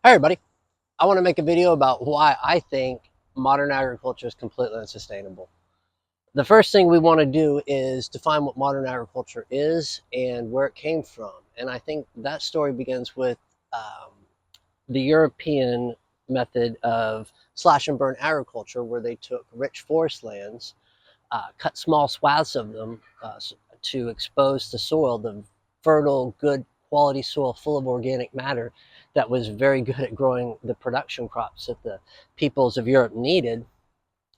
Hi everybody, I want to make a video about why I think modern agriculture is completely unsustainable. The first thing we want to do is define what modern agriculture is and where it came from. And I think that story begins with um, the European method of slash and burn agriculture, where they took rich forest lands, cut small swaths of them to expose the soil, the fertile, good quality soil full of organic matter that was very good at growing the production crops that the peoples of Europe needed.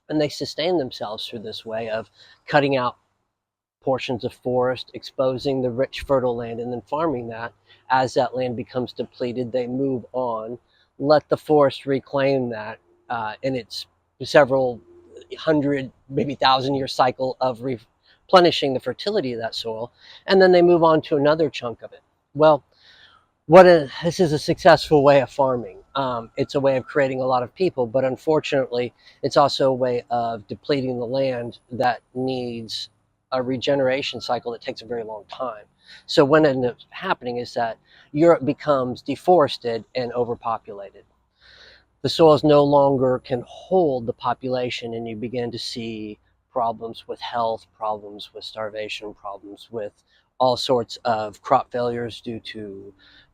And they sustained themselves through this way of cutting out portions of forest, exposing the rich fertile land, and then farming that. As that land becomes depleted, they move on, let the forest reclaim that in its several hundred, maybe thousand-year cycle of replenishing the fertility of that soil, and then they move on to another chunk of it. Well, this is a successful way of farming. It's a way of creating a lot of people, but unfortunately, it's also a way of depleting the land that needs a regeneration cycle that takes a very long time. So what ends up happening is that Europe becomes deforested and overpopulated. The soils no longer can hold the population, and you begin to see problems with health, problems with starvation, problems with all sorts of crop failures due to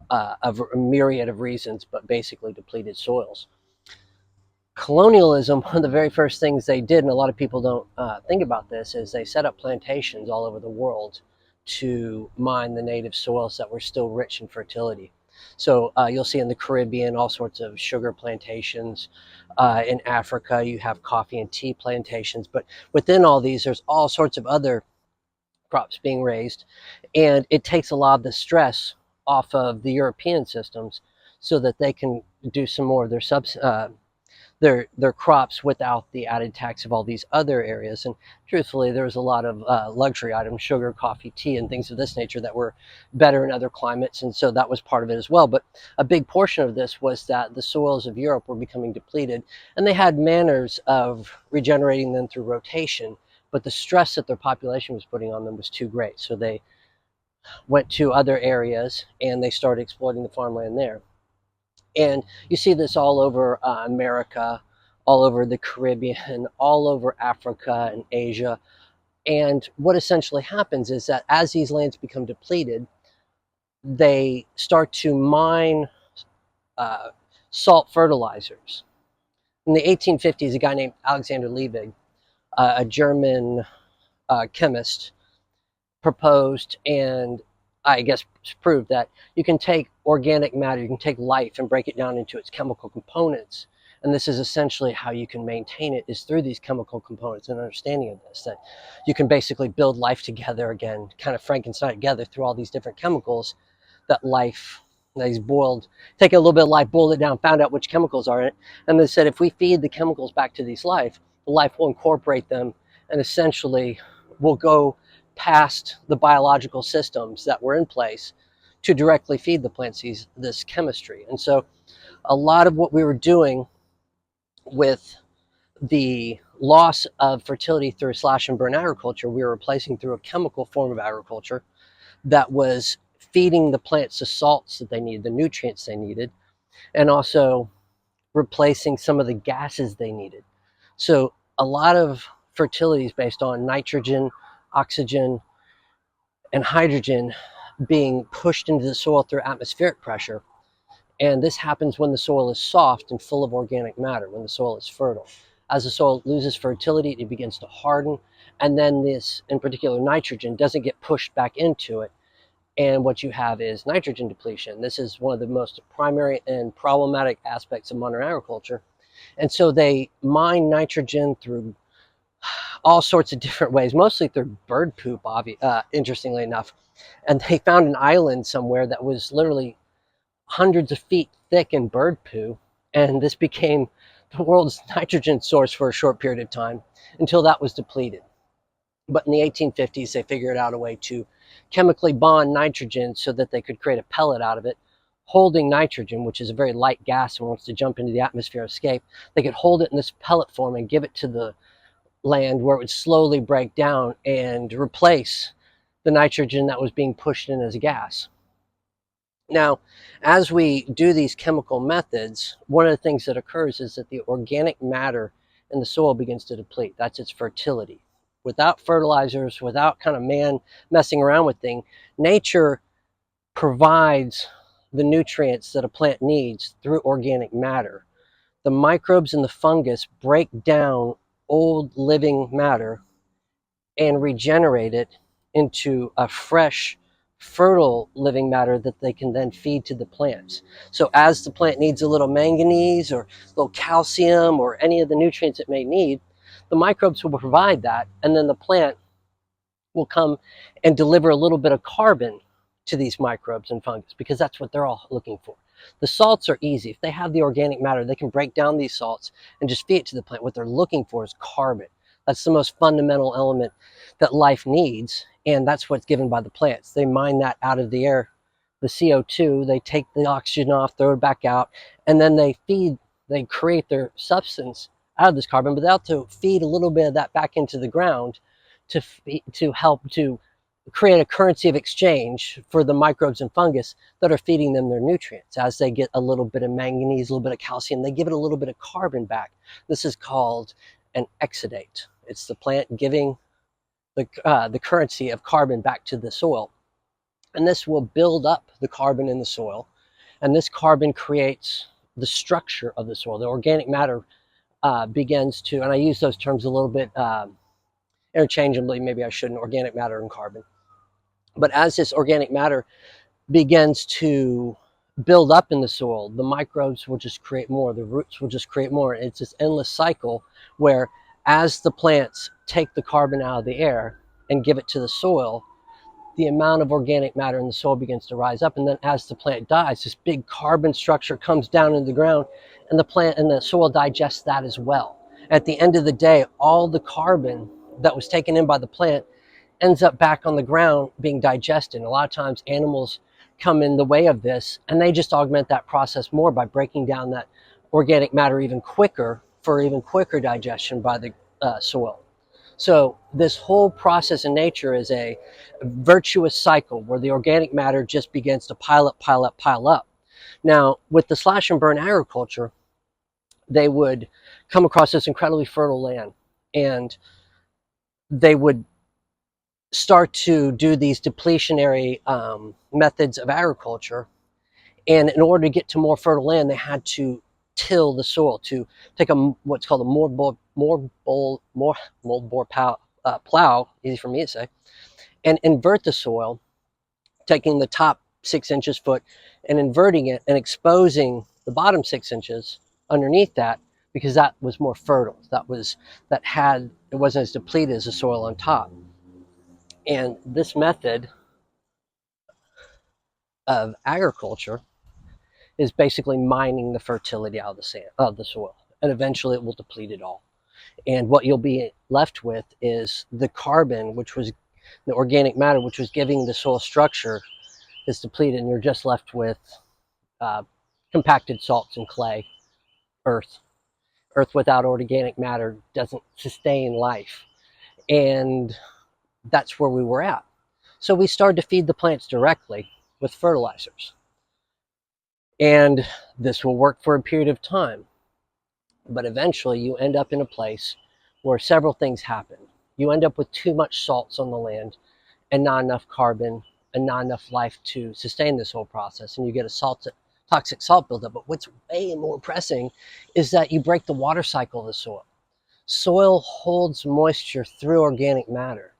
a myriad of reasons, but basically depleted soils. Colonialism, one of the very first things they did, and a lot of people don't think about this, is they set up plantations all over the world to mine the native soils that were still rich in fertility. So you'll see in the Caribbean all sorts of sugar plantations. In Africa, you have coffee and tea plantations. But within all these, there's all sorts of other crops being raised. And it takes a lot of the stress off of the European systems so that they can do some more of their crops without the added tax of all these other areas. And truthfully, there was a lot of luxury items, sugar, coffee, tea, and things of this nature that were better in other climates. And so that was part of it as well. But a big portion of this was that the soils of Europe were becoming depleted, and they had manners of regenerating them through rotation. But the stress that their population was putting on them was too great. So they went to other areas and they started exploiting the farmland there. And you see this all over America, all over the Caribbean, all over Africa and Asia. And what essentially happens is that as these lands become depleted, they start to mine uh, salt fertilizers. In the 1850s, a guy named Alexander Liebig, a German chemist, proposed and I guess proved that you can take organic matter, you can take life and break it down into its chemical components. And this is essentially how you can maintain it, is through these chemical components and understanding of this, that you can basically build life together again, kind of Frankenstein together through all these different chemicals that life, that he's boiled, take a little bit of life, boiled it down, found out which chemicals are in it. And they said, if we feed the chemicals back to these life, the life will incorporate them and essentially will go past the biological systems that were in place to directly feed the plants this chemistry. And so a lot of what we were doing with the loss of fertility through slash and burn agriculture, we were replacing through a chemical form of agriculture that was feeding the plants the salts that they needed, the nutrients they needed, and also replacing some of the gases they needed. So a lot of fertility is based on nitrogen, oxygen, and hydrogen being pushed into the soil through atmospheric pressure. And this happens when the soil is soft and full of organic matter, when the soil is fertile. As the soil loses fertility, it begins to harden. And then this, in particular, nitrogen, doesn't get pushed back into it. And what you have is nitrogen depletion. This is one of the most primary and problematic aspects of modern agriculture. And so they mine nitrogen through all sorts of different ways, mostly through bird poop, interestingly enough. And they found an island somewhere that was literally hundreds of feet thick in bird poo. And this became the world's nitrogen source for a short period of time until that was depleted. But in the 1850s, they figured out a way to chemically bond nitrogen so that they could create a pellet out of it, holding nitrogen, which is a very light gas and wants to jump into the atmosphere, escape. They could hold it in this pellet form and give it to the land where it would slowly break down and replace the nitrogen that was being pushed in as a gas. Now, as we do these chemical methods, one of the things that occurs is that the organic matter in the soil begins to deplete. That's its fertility. Without fertilizers, without kind of man messing around with things, nature provides the nutrients that a plant needs through organic matter. The microbes and the fungus break down old living matter and regenerate it into a fresh, fertile living matter that they can then feed to the plants. So as the plant needs a little manganese or a little calcium or any of the nutrients it may need, the microbes will provide that, and then the plant will come and deliver a little bit of carbon to these microbes and fungus, because that's what they're all looking for. The salts are easy. If they have the organic matter, they can break down these salts and just feed it to the plant. What they're looking for is carbon. That's the most fundamental element that life needs, and that's what's given by the plants. They mine that out of the air, the CO2, they take the oxygen off, throw it back out, and then they create their substance out of this carbon, but they also feed a little bit of that back into the ground to help to create a currency of exchange for the microbes and fungus that are feeding them their nutrients. As they get a little bit of manganese, a little bit of calcium, they give it a little bit of carbon back. This is called an exudate. It's the plant giving the currency of carbon back to the soil. And this will build up the carbon in the soil. And this carbon creates the structure of the soil. The organic matter begins to, and I use those terms a little bit interchangeably, maybe I shouldn't, organic matter and carbon. But as this organic matter begins to build up in the soil, the microbes will just create more, the roots will just create more. It's this endless cycle where as the plants take the carbon out of the air and give it to the soil, the amount of organic matter in the soil begins to rise up. And then as the plant dies, this big carbon structure comes down into the ground, and the plant and the soil digests that as well. At the end of the day, all the carbon that was taken in by the plant ends up back on the ground being digested. And a lot of times animals come in the way of this, and they just augment that process more by breaking down that organic matter even quicker for even quicker digestion by the soil. So this whole process in nature is a virtuous cycle where the organic matter just begins to pile up, pile up, pile up. Now, with the slash and burn agriculture, they would come across this incredibly fertile land, and they would start to do these depletionary methods of agriculture. And in order to get to more fertile land, they had to till the soil, to take what's called a moldboard plow, easy for me to say, and invert the soil, taking the top 6 inches foot and inverting it and exposing the bottom 6 inches underneath that, because that was more fertile. It wasn't as depleted as the soil on top. And this method of agriculture is basically mining the fertility out of the soil, and eventually it will deplete it all. And what you'll be left with is the carbon, which was the organic matter, which was giving the soil structure, is depleted, and you're just left with uh, compacted salts and clay, earth. Earth without organic matter doesn't sustain life, and that's where we were at. So we started to feed the plants directly with fertilizers. And this will work for a period of time. But eventually you end up in a place where several things happen. You end up with too much salts on the land and not enough carbon and not enough life to sustain this whole process. And you get a toxic salt buildup. But what's way more pressing is that you break the water cycle of the soil. Soil holds moisture through organic matter.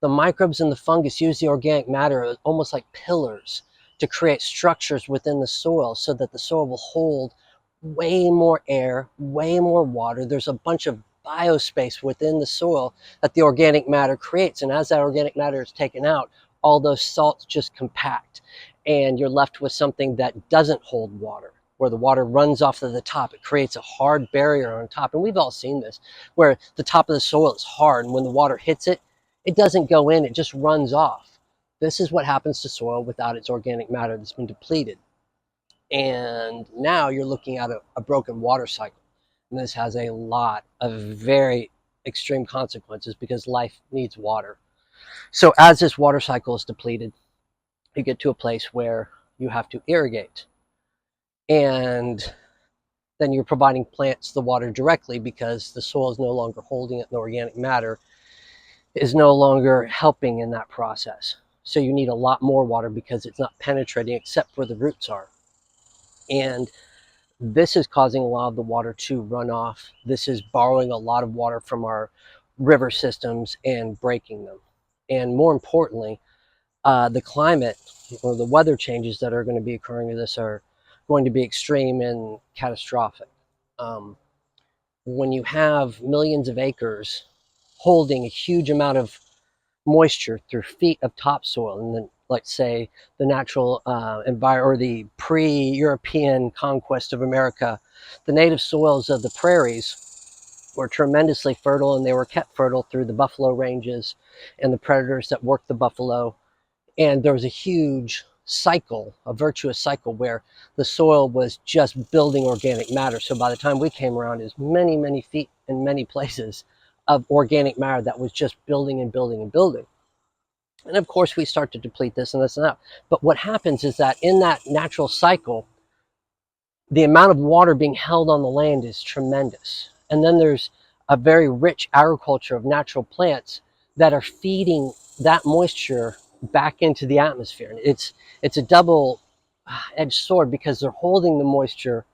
The microbes and the fungus use the organic matter almost like pillars to create structures within the soil so that the soil will hold way more air, way more water. There's a bunch of biospace within the soil that the organic matter creates. And as that organic matter is taken out, all those salts just compact, and you're left with something that doesn't hold water, where the water runs off of the top. It creates a hard barrier on top. And we've all seen this, where the top of the soil is hard, and when the water hits it, it doesn't go in, it just runs off. This is what happens to soil without its organic matter that's been depleted. And now you're looking at a broken water cycle. And this has a lot of very extreme consequences because life needs water. So as this water cycle is depleted, you get to a place where you have to irrigate. And then you're providing plants the water directly because the soil is no longer holding it, and the organic matter is no longer helping in that process. So you need a lot more water because it's not penetrating except where the roots are. And this is causing a lot of the water to run off. This is borrowing a lot of water from our river systems and breaking them. And more importantly, the climate or the weather changes that are going to be occurring to this are going to be extreme and catastrophic. Um, when you have millions of acres holding a huge amount of moisture through feet of topsoil, and then let's say the natural environment or the pre-European conquest of America, the native soils of the prairies were tremendously fertile, and they were kept fertile through the buffalo ranges and the predators that worked the buffalo. And there was a huge cycle, a virtuous cycle, where the soil was just building organic matter. So by the time we came around, is many, many feet in many places of organic matter that was just building and building and building. And of course, we start to deplete this and this and that. But what happens is that in that natural cycle, the amount of water being held on the land is tremendous. And then there's a very rich agriculture of natural plants that are feeding that moisture back into the atmosphere. And it's a double-edged sword because they're holding the moisture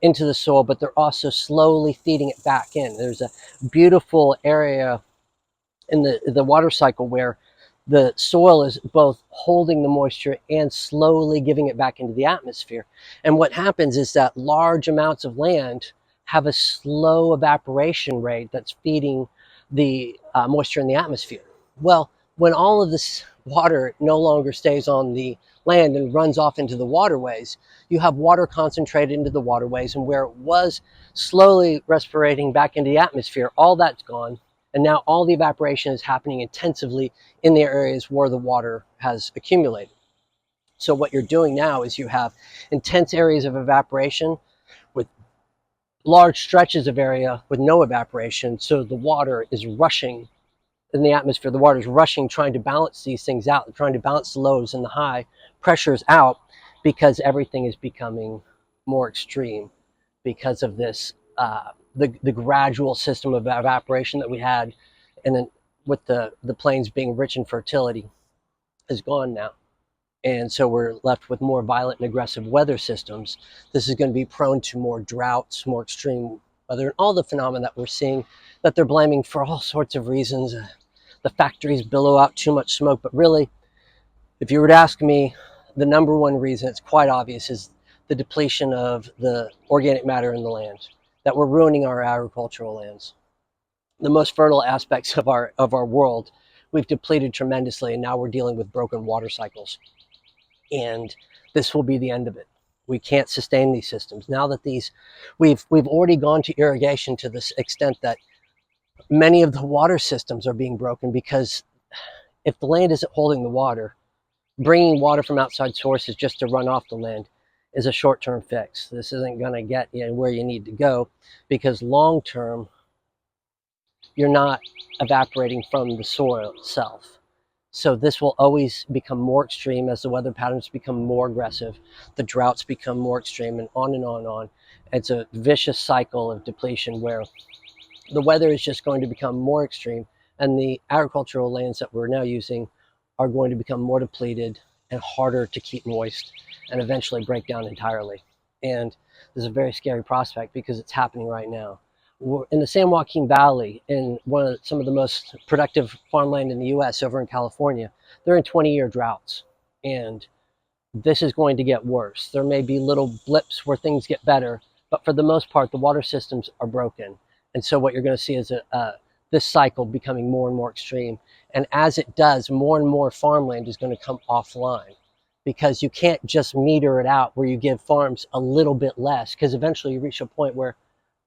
into the soil, but they're also slowly feeding it back in. There's a beautiful area in the water cycle where the soil is both holding the moisture and slowly giving it back into the atmosphere. And what happens is that large amounts of land have a slow evaporation rate that's feeding the moisture in the atmosphere. Well, when all of this water no longer stays on the land and runs off into the waterways, you have water concentrated into the waterways, and where it was slowly respirating back into the atmosphere, all that's gone. And now all the evaporation is happening intensively in the areas where the water has accumulated. So what you're doing now is you have intense areas of evaporation with large stretches of area with no evaporation. So the water is rushing in the atmosphere. The water is rushing, trying to balance these things out, trying to balance the lows and the high pressures out, because everything is becoming more extreme because of this the gradual system of evaporation that we had, and then with the plains being rich in fertility is gone now. And so we're left with more violent and aggressive weather systems. This is going to be prone to more droughts, more extreme weather, and all the phenomena that we're seeing that they're blaming for all sorts of reasons. The factories billow out too much smoke, but really, if you were to ask me, the number one reason, it's quite obvious, is the depletion of the organic matter in the land, that we're ruining our agricultural lands. The most fertile aspects of our world, we've depleted tremendously, and now we're dealing with broken water cycles. And this will be the end of it. We can't sustain these systems. Now that we've already gone to irrigation to this extent that many of the water systems are being broken, because if the land isn't holding the water, bringing water from outside sources just to run off the land is a short-term fix. This isn't going to get you where you need to go, because long-term, you're not evaporating from the soil itself. So this will always become more extreme as the weather patterns become more aggressive, the droughts become more extreme, and on and on and on. It's a vicious cycle of depletion where the weather is just going to become more extreme, and the agricultural lands that we're now using are going to become more depleted and harder to keep moist, and eventually break down entirely. And this is a very scary prospect because it's happening right now. We're in the San Joaquin Valley, in some of the most productive farmland in the US, over in California, they're in 20-year droughts. And this is going to get worse. There may be little blips where things get better, but for the most part, the water systems are broken. And so what you're going to see is this cycle becoming more and more extreme. And as it does, more and more farmland is going to come offline, because you can't just meter it out where you give farms a little bit less, because eventually you reach a point where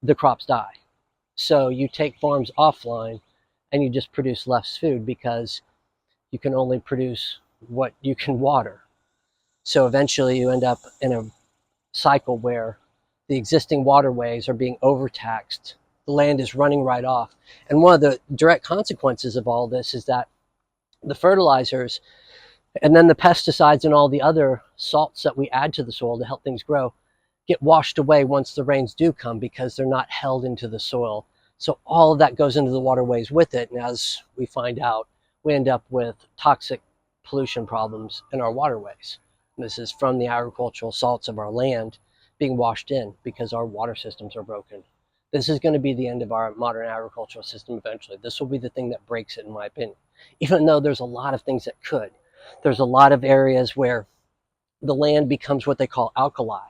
the crops die. So you take farms offline and you just produce less food, because you can only produce what you can water. So eventually you end up in a cycle where the existing waterways are being overtaxed. The land is running right off. And one of the direct consequences of all this is that the fertilizers And then the pesticides and all the other salts that we add to the soil to help things grow get washed away once the rains do come because they're not held into the soil. So all of that goes into the waterways with it. And as we find out, we end up with toxic pollution problems in our waterways. And this is from the agricultural salts of our land being washed in because our water systems are broken. This is going to be the end of our modern agricultural system eventually. This will be the thing that breaks it, in my opinion. Even though there's a lot of things that could. There's a lot of areas where the land becomes what they call alkali.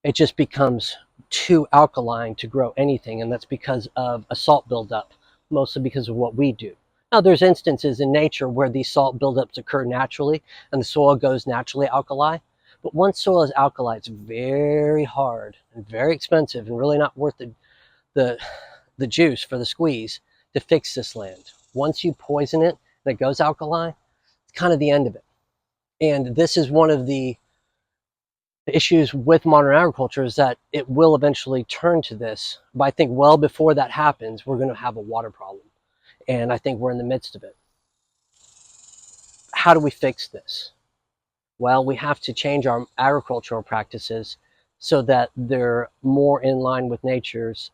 It just becomes too alkaline to grow anything, and that's because of a salt buildup, mostly because of what we do. Now, there's instances in nature where these salt buildups occur naturally and the soil goes naturally alkali. But once soil is alkali, it's very hard and very expensive and really not worth the, the juice for the squeeze to fix this land. Once you poison it and it goes alkali, it's kind of the end of it. And this is one of the issues with modern agriculture, is that it will eventually turn to this. But I think well before that happens, we're going to have a water problem. And I think we're in the midst of it. How do we fix this? Well, we have to change our agricultural practices so that they're more in line with nature's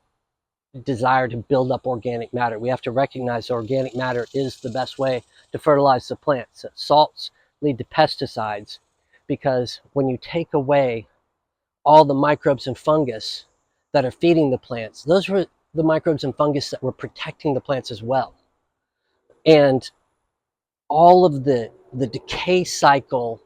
desire to build up organic matter. We have to recognize organic matter is the best way to fertilize the plants. Salts lead to pesticides because when you take away all the microbes and fungus that are feeding the plants, those were the microbes and fungus that were protecting the plants as well. And all of the decay cycle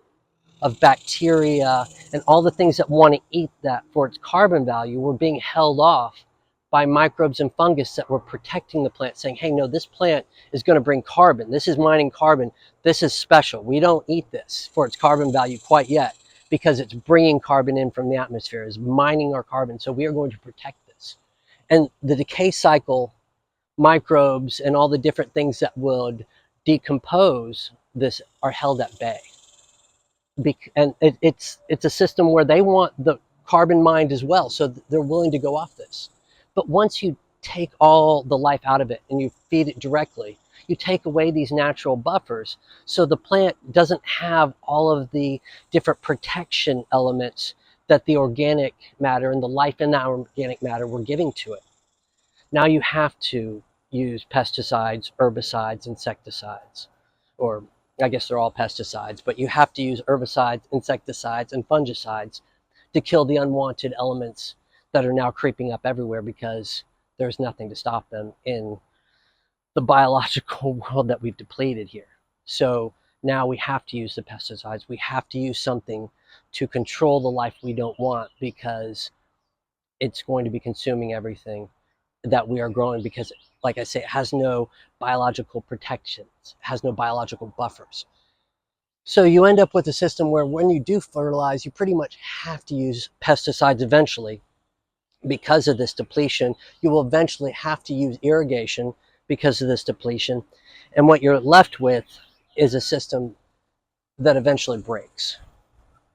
of bacteria and all the things that want to eat that for its carbon value were being held off by microbes and fungus that were protecting the plant, saying, hey, no, this plant is going to bring carbon. This is mining carbon. This is special. We don't eat this for its carbon value quite yet because it's bringing carbon in from the atmosphere, is mining our carbon. So we are going to protect this. And the decay cycle microbes and all the different things that would decompose this are held at bay. And it's a system where they want the carbon mined as well, so they're willing to go off this. But once you take all the life out of it and you feed it directly, you take away these natural buffers, so the plant doesn't have all of the different protection elements that the organic matter and the life in that organic matter were giving to it. Now you have to use pesticides, herbicides, insecticides, or I guess they're all pesticides, but you have to use herbicides, insecticides, and fungicides to kill the unwanted elements that are now creeping up everywhere because there's nothing to stop them in the biological world that we've depleted here. So now we have to use the pesticides. We have to use something to control the life we don't want because it's going to be consuming everything that we are growing because, like I say, it has no biological protections, it has no biological buffers. So you end up with a system where when you do fertilize, you pretty much have to use pesticides eventually because of this depletion. You will eventually have to use irrigation because of this depletion. And what you're left with is a system that eventually breaks.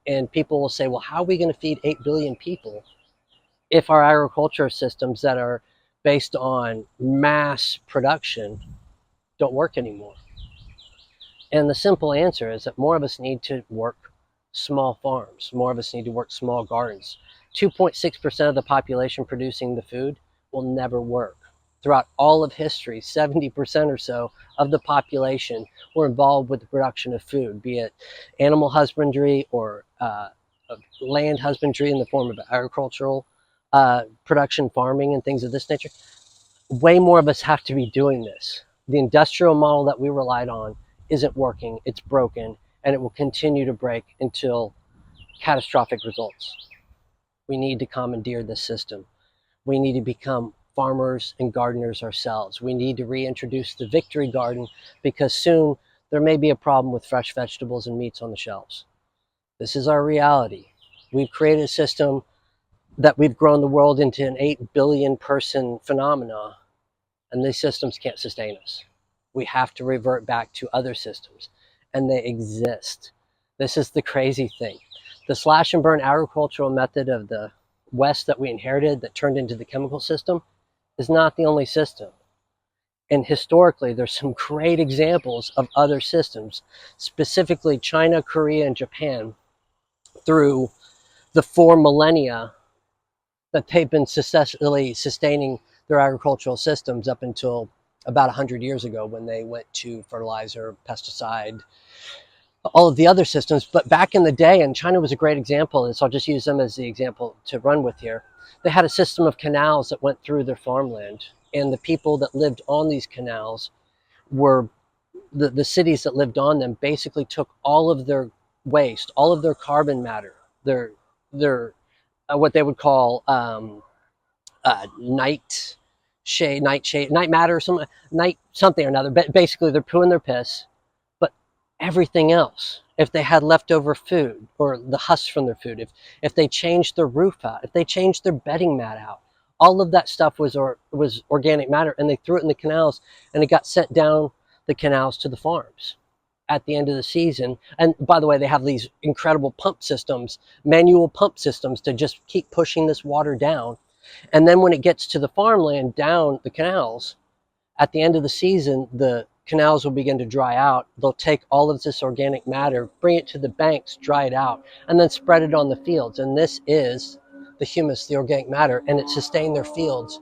And people will say, well, how are we going to feed 8 billion people if our agriculture systems that are based on mass production don't work anymore? And the simple answer is that more of us need to work small farms. More of us need to work small gardens. 2.6% of the population producing the food will never work. Throughout all of history, 70% or so of the population were involved with the production of food, be it animal husbandry or land husbandry in the form of agricultural production, farming, and things of this nature. Way more of us have to be doing this. The industrial model that we relied on isn't working, it's broken, and it will continue to break until catastrophic results. We need to commandeer this system. We need to become farmers and gardeners ourselves. We need to reintroduce the victory garden because soon there may be a problem with fresh vegetables and meats on the shelves. This is our reality. We've created a system that we've grown the world into an 8 billion person phenomena, and these systems can't sustain us. We have to revert back to other systems, and they exist. This is the crazy thing. The slash and burn agricultural method of the West that we inherited that turned into the chemical system is not the only system. And historically, there's some great examples of other systems, specifically China, Korea, and Japan, through the 4 millennia that they've been successfully sustaining their agricultural systems up until about 100 years ago, when they went to fertilizer, pesticide, all of the other systems. But back in the day, and China was a great example, and so I'll just use them as the example to run with here. They had a system of canals that went through their farmland, and the people that lived on these canals were the cities that lived on them basically took all of their waste, all of their carbon matter, their what they would call night matter, some night something or another. But basically, they're pooing their piss. But everything else, if they had leftover food or the husks from their food, if they changed their roof out, if they changed their bedding mat out, all of that stuff was organic matter, and they threw it in the canals, and it got sent down the canals to the farms at the end of the season. And by the way, they have these incredible pump systems, manual pump systems, to just keep pushing this water down. And then when it gets to the farmland down the canals, at the end of the season, the canals will begin to dry out. They'll take all of this organic matter, bring it to the banks, dry it out, and then spread it on the fields. And this is the humus, the organic matter, and it sustained their fields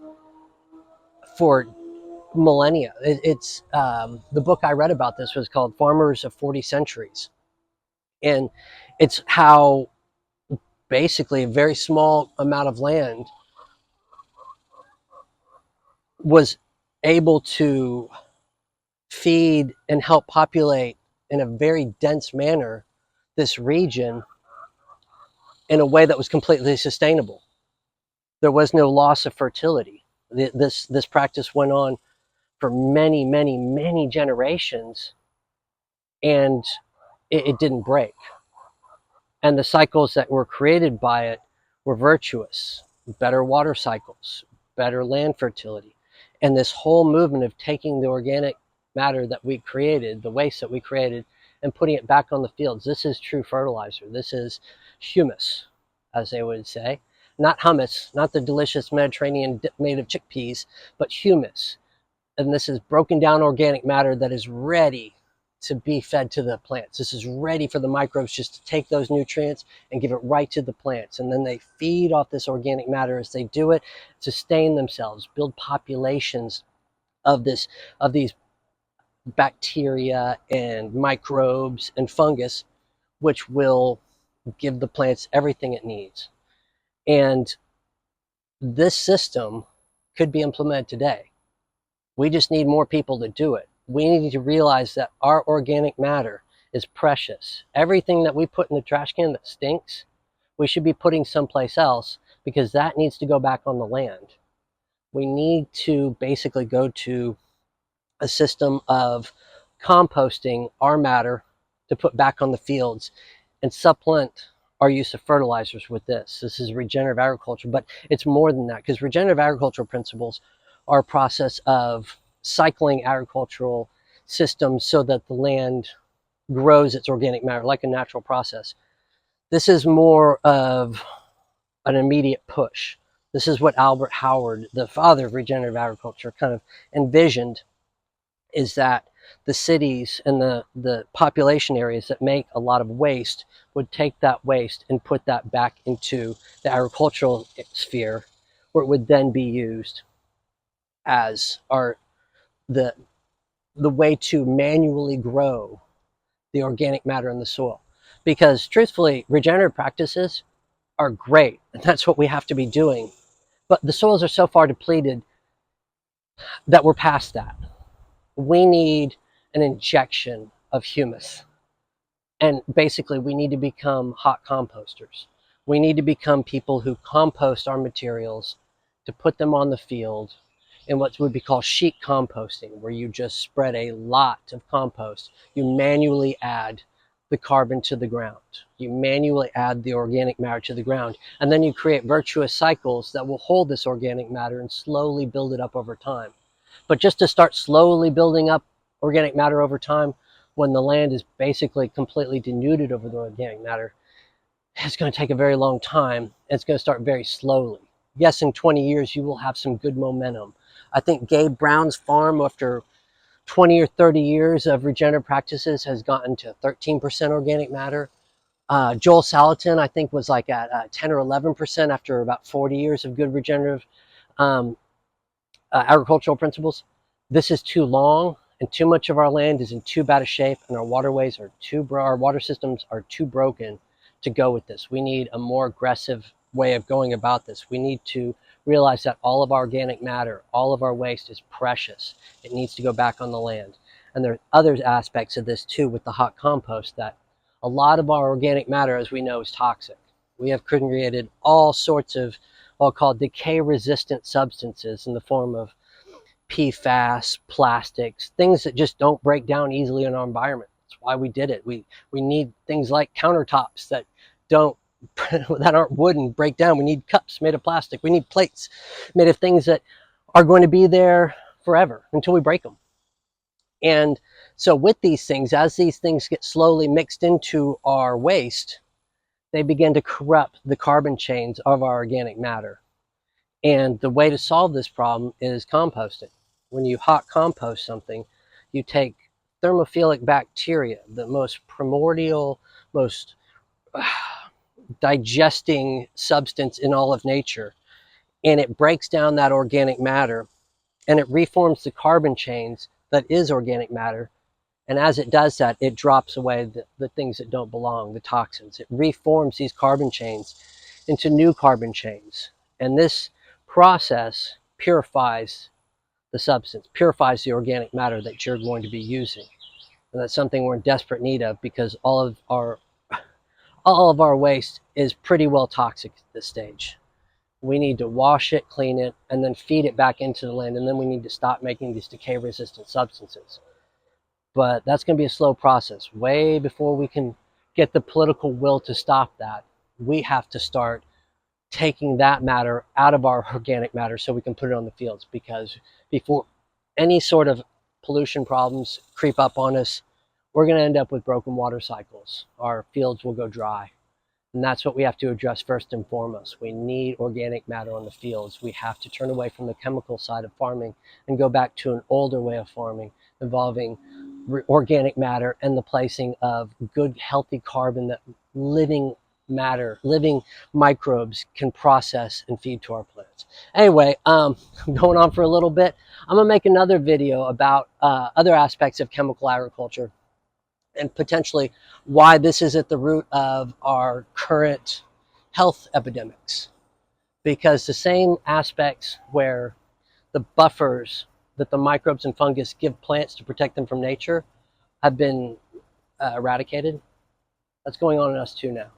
for millennia. It's the book I read about this was called Farmers of 40 Centuries. And it's how basically a very small amount of land was able to feed and help populate in a very dense manner this region in a way that was completely sustainable. There was no loss of fertility. This practice went on for many, many, many generations, and it didn't break. And the cycles that were created by it were virtuous: better water cycles, better land fertility. And this whole movement of taking the organic matter that we created, the waste that we created, and putting it back on the fields. This is true fertilizer. This is humus, as they would say. Not hummus, not the delicious Mediterranean dip made of chickpeas, but humus. And this is broken down organic matter that is ready to be fed to the plants. This is ready for the microbes just to take those nutrients and give it right to the plants. And then they feed off this organic matter as they do it, sustain themselves, build populations of these bacteria and microbes and fungus, which will give the plants everything it needs. And this system could be implemented today. We just need more people to do it. We need to realize that our organic matter is precious. Everything that we put in the trash can that stinks, we should be putting someplace else, because that needs to go back on the land. We need to basically go to a system of composting our matter to put back on the fields and supplement our use of fertilizers with this. This is regenerative agriculture, but it's more than that, because regenerative agricultural principles are a process of cycling agricultural systems so that the land grows its organic matter like a natural process. This is more of an immediate push. This is what Albert Howard, the father of regenerative agriculture, kind of envisioned, is that the cities and the population areas that make a lot of waste would take that waste and put that back into the agricultural sphere, where it would then be used as the way to manually grow the organic matter in the soil. Because truthfully, regenerative practices are great, and that's what we have to be doing. But the soils are so far depleted that we're past that. We need an injection of humus. And basically, we need to become hot composters. We need to become people who compost our materials to put them on the field in what would be called sheet composting, where you just spread a lot of compost. You manually add the carbon to the ground. You manually add the organic matter to the ground. And then you create virtuous cycles that will hold this organic matter and slowly build it up over time. But just to start slowly building up organic matter over time, when the land is basically completely denuded over the organic matter, it's going to take a very long time. It's going to start very slowly. Yes, in 20 years, you will have some good momentum. I think Gabe Brown's farm, after 20 or 30 years of regenerative practices, has gotten to 13% organic matter. Joel Salatin, I think, was like at 10 or 11% after about 40 years of good regenerative um, agricultural principles. This is too long, and too much of our land is in too bad a shape, and our waterways are our water systems are too broken to go with this. We need a more aggressive way of going about this. We need to realize that all of our organic matter, all of our waste is precious. It needs to go back on the land. And there are other aspects of this too with the hot compost, that a lot of our organic matter, as we know, is toxic. We have created all sorts of what I'll call decay-resistant substances in the form of PFAS, plastics, things that just don't break down easily in our environment. That's why we did it. We need things like countertops that don't that aren't wooden break down. We need cups made of plastic. We need plates made of things that are going to be there forever until we break them. And so with these things, as these things get slowly mixed into our waste, they begin to corrupt the carbon chains of our organic matter. And the way to solve this problem is composting. When you hot compost something, you take thermophilic bacteria, the most primordial, most digesting substance in all of nature, and it breaks down that organic matter, and it reforms the carbon chains that is organic matter. And as it does that, it drops away the things that don't belong, the toxins. It reforms these carbon chains into new carbon chains. And this process purifies the substance, purifies the organic matter that you're going to be using. And that's something we're in desperate need of, because all of our waste is pretty well toxic at this stage. We need to wash it, clean it, and then feed it back into the land. And then we need to stop making these decay-resistant substances. But that's going to be a slow process. Way before we can get the political will to stop that, we have to start taking that matter out of our organic matter so we can put it on the fields. Because before any sort of pollution problems creep up on us, we're going to end up with broken water cycles. Our fields will go dry. And that's what we have to address first and foremost. We need organic matter on the fields. We have to turn away from the chemical side of farming and go back to an older way of farming involving organic matter and the placing of good, healthy carbon that living matter, living microbes can process and feed to our plants. Anyway, I'm going on for a little bit. I'm going to make another video about other aspects of chemical agriculture and potentially why this is at the root of our current health epidemics. Because the same aspects where the buffers that the microbes and fungus give plants to protect them from nature have been eradicated, that's going on in us too now.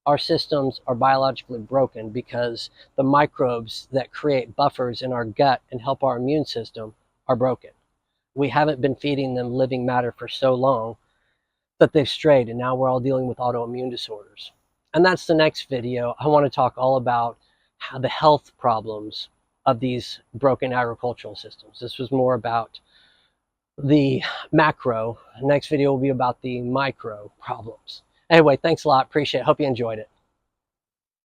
Our systems are biologically broken because the microbes that create buffers in our gut and help our immune system are broken. We haven't been feeding them living matter for so long that they've strayed, and now we're all dealing with autoimmune disorders. And that's the next video. I want to talk all about how the health problems of these broken agricultural systems. This was more about the macro. The next video will be about the micro problems. Anyway, thanks a lot. Appreciate it. Hope you enjoyed it.